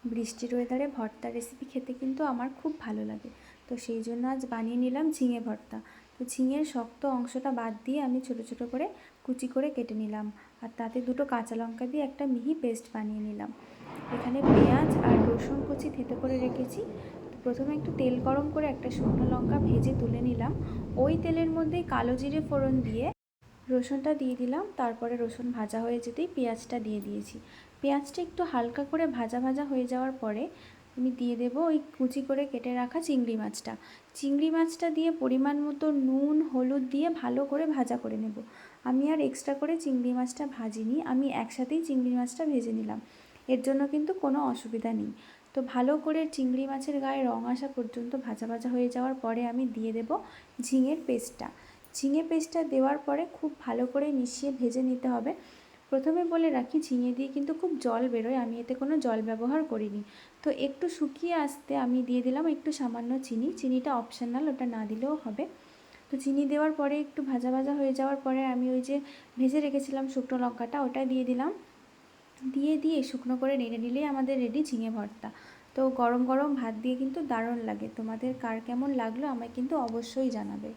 বৃষ্টির ওয়েদারে ভর্তা রেসিপি খেতে কিন্তু আমার খুব ভালো লাগে। তো সেই জন্য আজ বানিয়ে নিলাম ঝিঙে ভর্তা। তো ঝিঙের শক্ত অংশটা বাদ দিয়ে আমি ছোটো ছোটো করে কুচি করে কেটে নিলাম, আর তাতে দুটো কাঁচা লঙ্কা দিয়ে একটা মিহি পেস্ট বানিয়ে নিলাম। এখানে পেঁয়াজ আর রসুন কুচি থেঁতো করে রেখেছি। তো প্রথমে একটু তেল গরম করে একটা শুকনো লঙ্কা ভেজে তুলে নিলাম। ওই তেলের মধ্যেই কালো জিরে ফোড়ন দিয়ে রসুনটা দিয়ে দিলাম। তারপরে রসুন ভাজা হয়ে যেতেই পেঁয়াজটা দিয়ে দিয়েছি। পেঁয়াজটা একটু হালকা করে ভাজা ভাজা হয়ে যাওয়ার পরে আমি দিয়ে দেবো ওই কুচি করে কেটে রাখা চিংড়ি মাছটা। চিংড়ি মাছটা দিয়ে পরিমাণ মতো নুন হলুদ দিয়ে ভালো করে ভাজা করে নেব। আমি আর এক্সট্রা করে চিংড়ি মাছটা ভাজিনি, আমি একসাথেই চিংড়ি মাছটা ভেজে নিলাম। এর জন্য কিন্তু কোনো অসুবিধা নেই। তো ভালো করে চিংড়ি মাছের গায়ে রং আসা পর্যন্ত ভাজা ভাজা হয়ে যাওয়ার পরে আমি দিয়ে দেব ঝিঙের পেস্টটা। ঝিঙে পেস্টটা দেওয়ার পরে খুব ভালো করে মিশিয়ে ভেজে নিতে হবে। প্রথমে বলে রাখি, ঝিঙে দিয়ে কিন্তু খুব জল বেরোয়, আমি এতে কোনো জল ব্যবহার করিনি। তো একটু শুকিয়ে আসতে আমি দিয়ে দিলাম একটু সামান্য চিনি। চিনিটা অপশনাল, ওটা না দিলেও হবে। তো চিনি দেওয়ার পরে একটু ভাজা ভাজা হয়ে যাওয়ার পরে আমি ওই যে ভেজে রেখেছিলাম শুকনো লঙ্কাটা, ওটা দিয়ে দিলাম। দিয়ে শুকনো করে নেড়ে নিলেই আমাদের রেডি ঝিঙে ভর্তা। তো গরম গরম ভাত দিয়ে কিন্তু দারুণ লাগে। তোমাদের কার কেমন লাগলো আমায় কিন্তু অবশ্যই জানাবে।